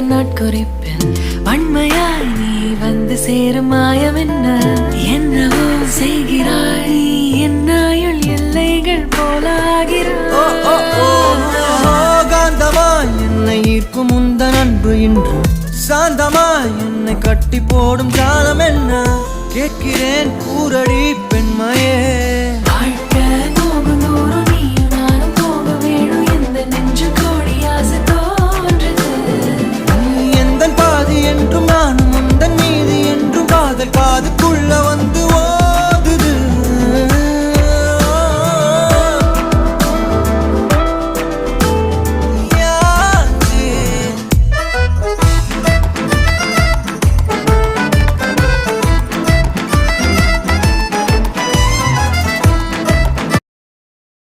நாட்குறிப்பில் வன்மையாய் நீ வந்து சேரும் மாயம் என்னவோ செய்கிறாய் நீ என்னாயுள் எல்லைகள் போலாகிறாய் காந்தமாய் என்னை ஈர்க்கும் உந்தன் அன்பு இன்று சாந்தமாய் என்னை கட்டி போடும் காலம் என்ன கேட்கிறேன் கூரடி பெண்மையே